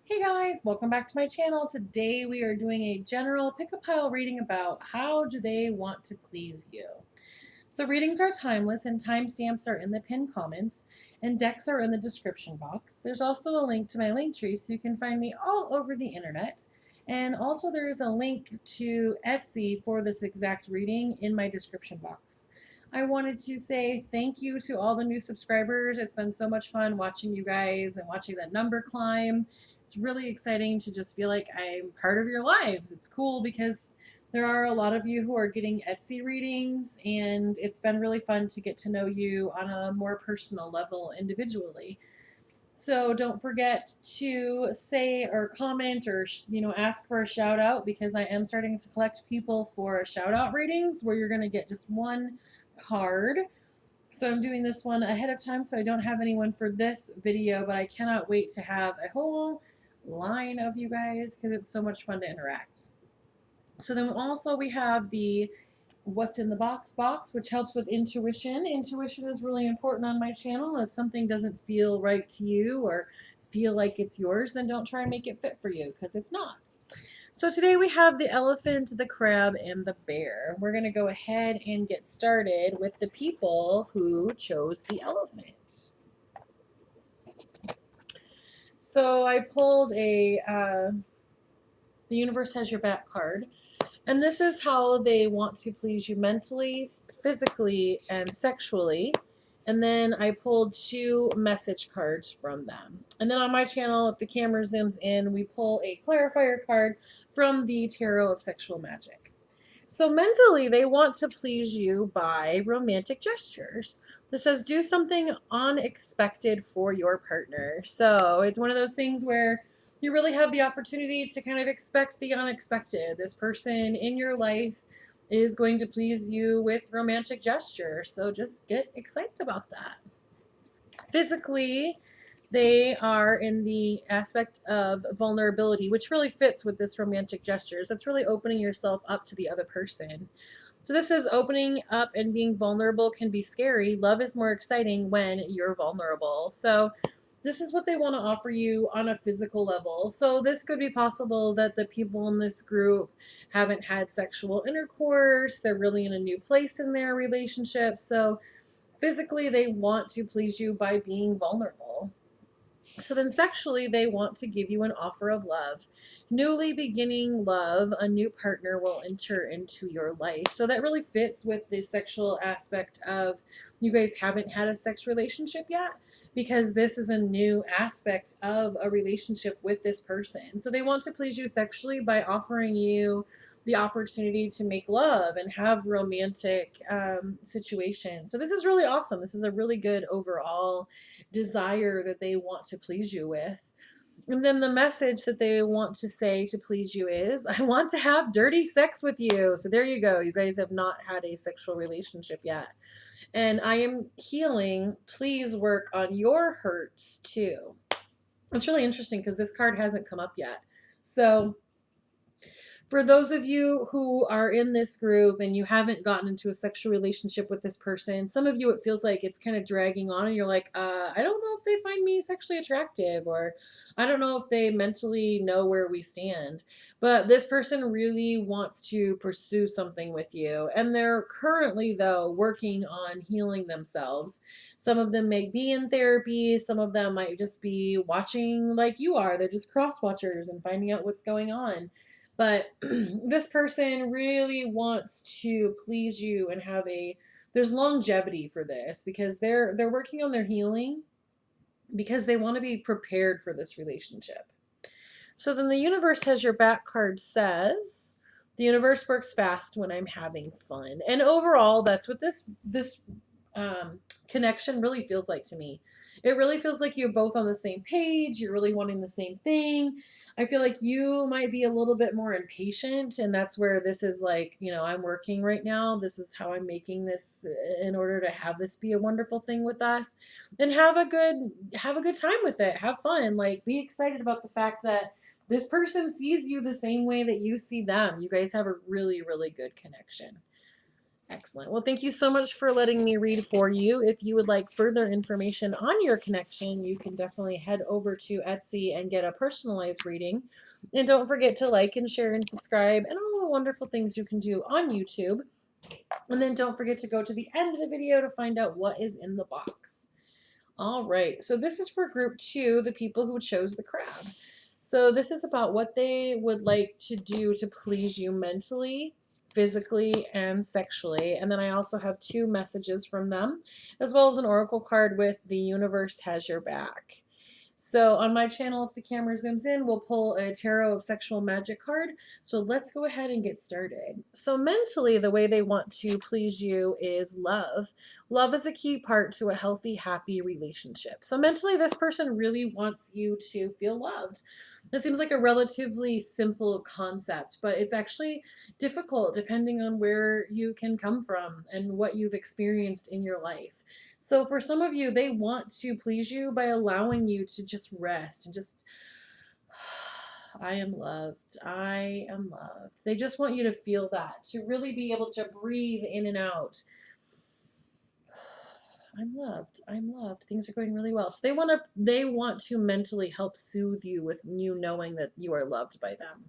Hey guys, welcome back to my channel. Today we are doing a general pick-a-pile reading about how do they want to please you. So readings are timeless and timestamps are in the pinned comments and decks are in the description box. There's also a link to my link tree so you can find me all over the internet. And also there is a link to Etsy for this exact reading in my description box. I wanted to say thank you to all the new subscribers. It's been so much fun watching you guys and watching that number climb. It's really exciting to just feel like I'm part of your lives. It's cool because there are a lot of you who are getting Etsy readings, and it's been really fun to get to know you on a more personal level individually. So don't forget to say or comment or ask for a shout out, because I am starting to collect people for shout out readings where you're going to get just one card. So I'm doing this one ahead of time so I don't have anyone for this video, but I cannot wait to have a whole line of you guys because it's so much fun to interact. So then also we have the what's in the box, which helps with intuition. Intuition is really important on my channel. If something doesn't feel right to you or feel like it's yours, then don't try and make it fit for you because it's not. So today we have the elephant, the crab, and the bear. We're going to go ahead and get started with the people who chose the elephant. So I pulled the universe has your back card. And this is how they want to please you mentally, physically, and sexually. And then I pulled 2 message cards from them. And then on my channel, if the camera zooms in, we pull a clarifier card from the Tarot of Sexual Magic. So mentally, they want to please you by romantic gestures. This says do something unexpected for your partner. So it's one of those things where you really have the opportunity to kind of expect the unexpected. This person in your life is going to please you with romantic gestures. So just get excited about that. Physically, they are in the aspect of vulnerability, which really fits with this romantic gestures. That's really opening yourself up to the other person. So this is opening up and being vulnerable can be scary. Love is more exciting when you're vulnerable. So this is what they want to offer you on a physical level. So this could be possible that the people in this group haven't had sexual intercourse. They're really in a new place in their relationship. So physically, they want to please you by being vulnerable. So then sexually, they want to give you an offer of love. Newly beginning love, a new partner will enter into your life. So that really fits with the sexual aspect of you guys haven't had a sex relationship yet, because this is a new aspect of a relationship with this person. So they want to please you sexually by offering you the opportunity to make love and have romantic situation. So this is really awesome. This is a really good overall desire that they want to please you with. And then the message that they want to say to please you is, I want to have dirty sex with you. So there you go. You guys have not had a sexual relationship yet. And I am healing. Please work on your hurts too. It's really interesting because this card hasn't come up yet. So for those of you who are in this group and you haven't gotten into a sexual relationship with this person, some of you it feels like it's kind of dragging on and you're like, I don't know if they find me sexually attractive, or I don't know if they mentally know where we stand. But this person really wants to pursue something with you. And they're currently, though, working on healing themselves. Some of them may be in therapy, some of them might just be watching like you are. They're just cross watchers and finding out what's going on. But this person really wants to please you and have there's longevity for this, because they're working on their healing because they want to be prepared for this relationship. So then the universe has your back card says, the universe works fast when I'm having fun. And overall, that's what this connection really feels like to me. It really feels like you're both on the same page. You're really wanting the same thing. I feel like you might be a little bit more impatient, and that's where this is like, I'm working right now. This is how I'm making this in order to have this be a wonderful thing with us, and have a good time with it. Have fun. Like, be excited about the fact that this person sees you the same way that you see them. You guys have a really, really good connection. Excellent. Well, thank you so much for letting me read for you. If you would like further information on your connection, you can definitely head over to Etsy and get a personalized reading. And don't forget to like and share and subscribe and all the wonderful things you can do on YouTube. And then don't forget to go to the end of the video to find out what is in the box. All right, so this is for group 2, the people who chose the crab. So this is about what they would like to do to please you mentally, physically, and sexually. And then I also have 2 messages from them, as well as an oracle card with the universe has your back. So on my channel, if the camera zooms in, we'll pull a Tarot of Sexual Magic card. So let's go ahead and get started. So mentally, the way they want to please you is love. Love is a key part to a healthy, happy relationship. So mentally, this person really wants you to feel loved. It seems like a relatively simple concept, but it's actually difficult depending on where you can come from and what you've experienced in your life. So for some of you, they want to please you by allowing you to just rest and just, I am loved. I am loved. They just want you to feel that, to really be able to breathe in and out. I'm loved. I'm loved. Things are going really well. So they want to mentally help soothe you with you knowing that you are loved by them.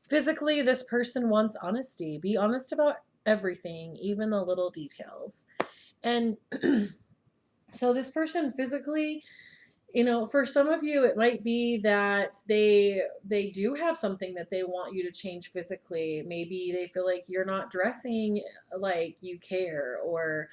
Physically, this person wants honesty. Be honest about everything, even the little details. And so this person physically, for some of you, it might be that they do have something that they want you to change physically. Maybe they feel like you're not dressing like you care, or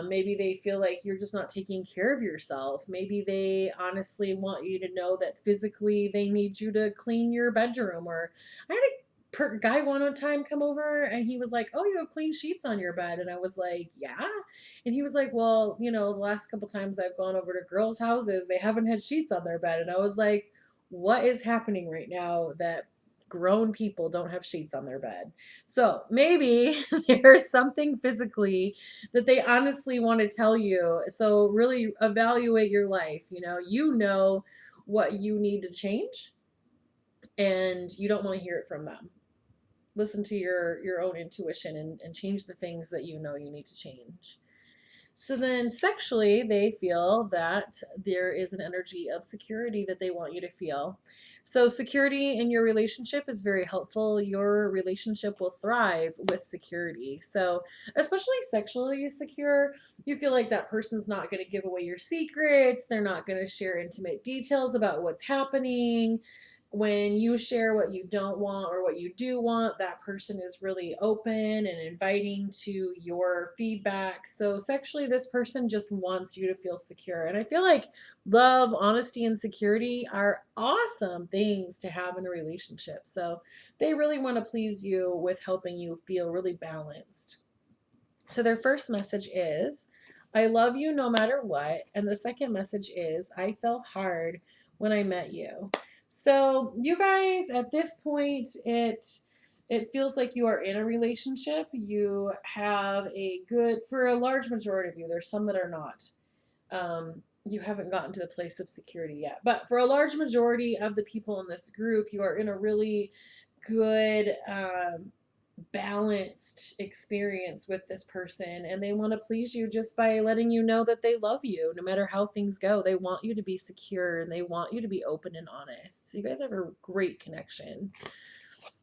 maybe they feel like you're just not taking care of yourself. Maybe they honestly want you to know that physically they need you to clean your bedroom. Or I had a guy one time come over and he was like, "Oh, you have clean sheets on your bed," and I was like, "Yeah." And he was like, "Well, the last couple times I've gone over to girls' houses, they haven't had sheets on their bed." And I was like, "What is happening right now that grown people don't have sheets on their bed?" So maybe there's something physically that they honestly want to tell you. So really evaluate your life. You know what you need to change, and you don't want to hear it from them. Listen to your own intuition and change the things that you know you need to change. So then sexually, they feel that there is an energy of security that they want you to feel. So security in your relationship is very helpful. Your relationship will thrive with security. So especially sexually secure, you feel like that person's not going to give away your secrets. They're not going to share intimate details about what's happening. When you share what you don't want or what you do want, that person is really open and inviting to your feedback. So sexually, this person just wants you to feel secure. And I feel like love, honesty, and security are awesome things to have in a relationship. So they really want to please you with helping you feel really balanced. So their first message is, "I love you no matter what." And the second message is, "I fell hard when I met you." So you guys, at this point, it feels like you are in a relationship. You have for a large majority of you, there's some that are not. You haven't gotten to the place of security yet. But for a large majority of the people in this group, you are in a really good, balanced experience with this person, and they want to please you just by letting you know that they love you no matter how things go. They want you to be secure and they want you to be open and honest. So you guys have a great connection.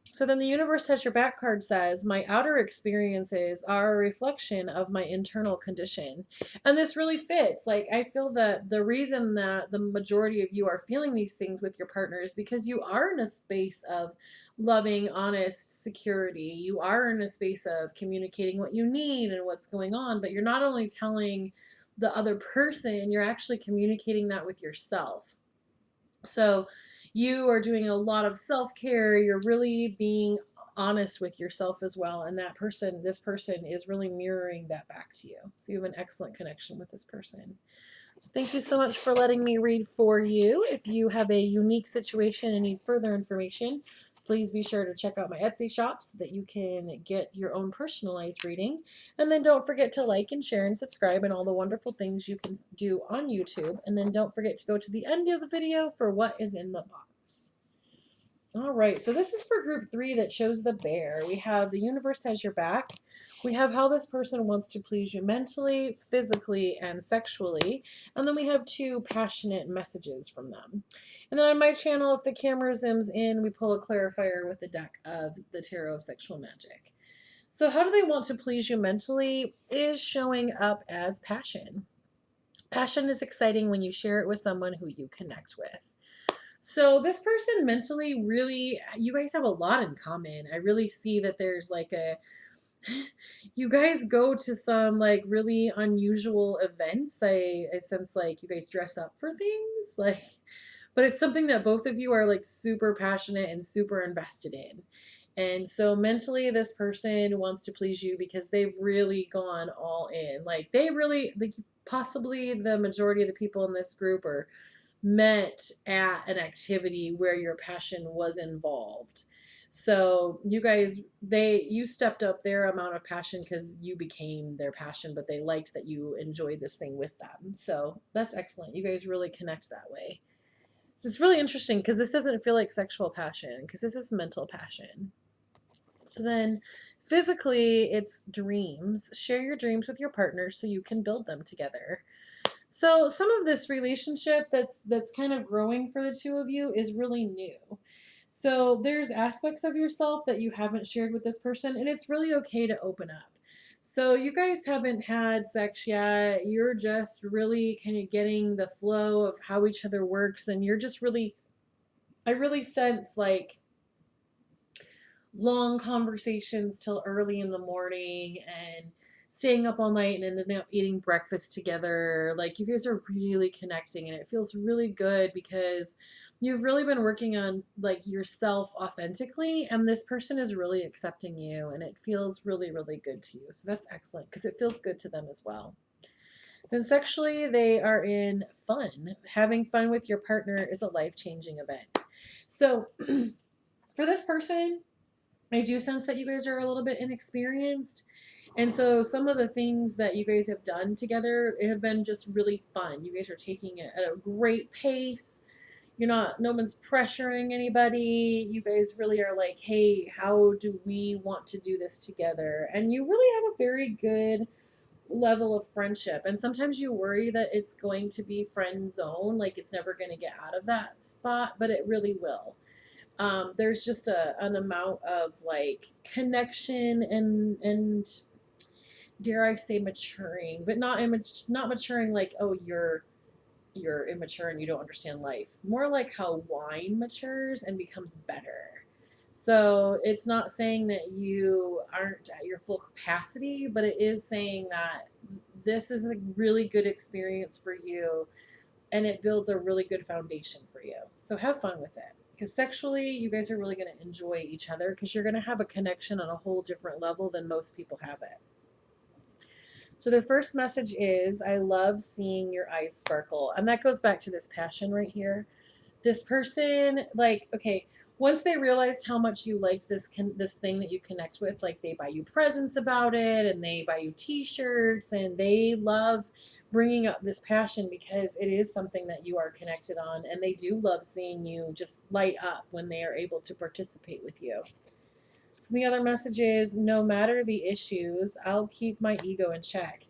So then the universe has your back card says, "My outer experiences are a reflection of my internal condition." And this really fits. Like, I feel that the reason that the majority of you are feeling these things with your partner is because you are in a space of loving, honest security. You are in a space of communicating what you need and what's going on, but you're not only telling the other person, you're actually communicating that with yourself. So you are doing a lot of self-care. You're really being honest with yourself as well. And this person is really mirroring that back to you. So you have an excellent connection with this person. So thank you so much for letting me read for you. If you have a unique situation and need further information, please be sure to check out my Etsy shop so that you can get your own personalized reading. And then don't forget to like and share and subscribe and all the wonderful things you can do on YouTube. And then don't forget to go to the end of the video for what is in the box. All right, so this is for group 3 that shows the bear. We have the universe has your back. We have how this person wants to please you mentally, physically, and sexually. And then we have 2 passionate messages from them. And then on my channel, if the camera zooms in, we pull a clarifier with the deck of the Tarot of Sexual Magic. So how do they want to please you mentally is showing up as passion. Passion is exciting when you share it with someone who you connect with. So this person mentally really, you guys have a lot in common. I really see that there's like a, you guys go to some like really unusual events. I sense like you guys dress up for things like, but it's something that both of you are like super passionate and super invested in. And so mentally, this person wants to please you because they've really gone all in. Like they really, like possibly the majority of the people in this group are met at an activity where your passion was involved. So you guys, you stepped up their amount of passion because you became their passion, but they liked that you enjoyed this thing with them. So that's excellent. You guys really connect that way. So it's really interesting because this doesn't feel like sexual passion because this is mental passion. So then physically, it's dreams. Share your dreams with your partner so you can build them together. So some of this relationship that's kind of growing for the two of you is really new. So there's aspects of yourself that you haven't shared with this person, and it's really okay to open up. So you guys haven't had sex yet. You're just really kind of getting the flow of how each other works, and you're just really, I really sense like long conversations till early in the morning and staying up all night and ended up eating breakfast together. Like you guys are really connecting and it feels really good because you've really been working on like yourself authentically and this person is really accepting you and it feels really, really good to you. So that's excellent because it feels good to them as well. Then sexually, they are in fun. Having fun with your partner is a life-changing event. So for this person, I do sense that you guys are a little bit inexperienced. And so some of the things that you guys have done together have been just really fun. You guys are taking it at a great pace. You're not, no one's pressuring anybody. You guys really are like, hey, how do we want to do this together? And you really have a very good level of friendship. And sometimes you worry that it's going to be friend zone, like it's never going to get out of that spot, but it really will. There's just an amount of like connection and dare I say maturing, but not maturing like oh you're immature and you don't understand life. More like how wine matures and becomes better. So it's not saying that you aren't at your full capacity, but it is saying that this is a really good experience for you and it builds a really good foundation for you. So have fun with it. Because sexually, you guys are really going to enjoy each other because you're going to have a connection on a whole different level than most people have it. So the first message is, I love seeing your eyes sparkle. And that goes back to this passion right here. This person, like, okay, once they realized how much you liked this thing that you connect with, like they buy you presents about it and they buy you t-shirts and they love bringing up this passion because it is something that you are connected on and they do love seeing you just light up when they are able to participate with you. So the other message is no matter the issues, I'll keep my ego in check.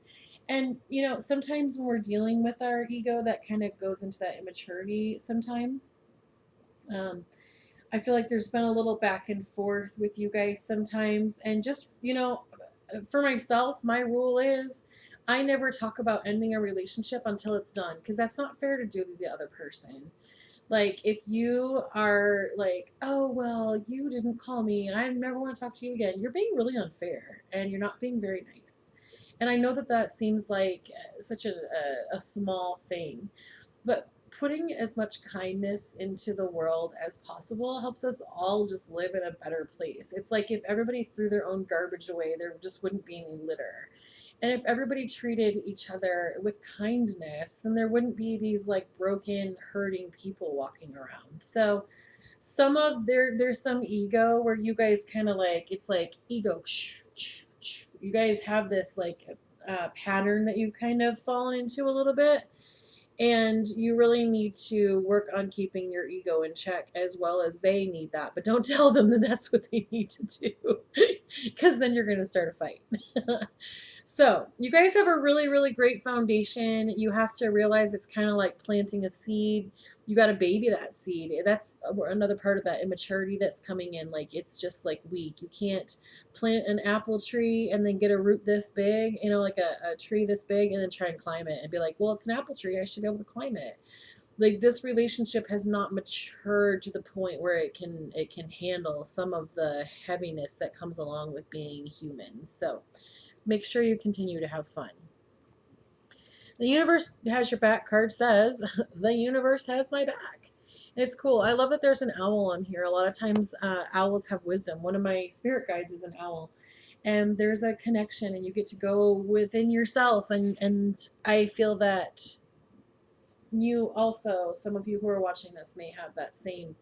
And you know, sometimes when we're dealing with our ego, that kind of goes into that immaturity sometimes. Um, I feel like there's been a little back and forth with you guys sometimes. And just, you know, for myself, my rule is I never talk about ending a relationship until it's done because that's not fair to do to the other person. Like, if you are like, oh, well, you didn't call me and I never want to talk to you again, you're being really unfair and you're not being very nice. And I know that that seems like such a small thing, but putting as much kindness into the world as possible helps us all just live in a better place. It's like if everybody threw their own garbage away, there just wouldn't be any litter. And if everybody treated each other with kindness, then there wouldn't be these like broken, hurting people walking around. So some of there's some ego where you guys kind of like it's like ego. You guys have this like pattern that you've kind of fallen into a little bit And you really need to work on keeping your ego in check as well as they need that. But don't tell them that that's what they need to do because then you're going to start a fight. So, you guys have a really, really great foundation. You have to realize it's kind of like planting a seed. You got to baby that seed. That's another part of that immaturity that's coming in. Like, it's just like weak. You can't plant an apple tree and then get a root this big, like a tree this big, and then try and climb it and be like, well, it's an apple tree. I should be able to climb it. Like, this relationship has not matured to the point where it can handle some of the heaviness that comes along with being human. So, make sure you continue to have fun. The universe has your back card says, the universe has my back. It's cool. I love that there's an owl on here. A lot of times owls have wisdom. One of my spirit guides is an owl. And there's a connection and you get to go within yourself. And I feel that you also, some of you who are watching this may have that same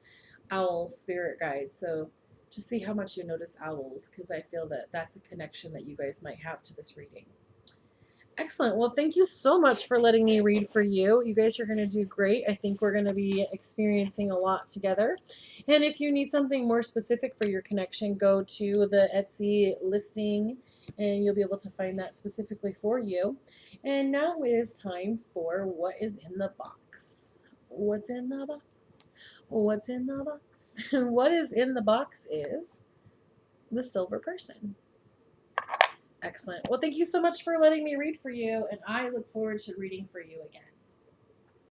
owl spirit guide. So just see how much you notice owls, because I feel that that's a connection that you guys might have to this reading. Excellent. Well, thank you so much for letting me read for you. You guys are going to do great. I think we're going to be experiencing a lot together. And if you need something more specific for your connection, go to the Etsy listing and you'll be able to find that specifically for you. And now it is time for what is in the box. What's in the box? What's in the box? What is in the box is the silver person. Excellent. Well, thank you so much for letting me read for you, and I look forward to reading for you again.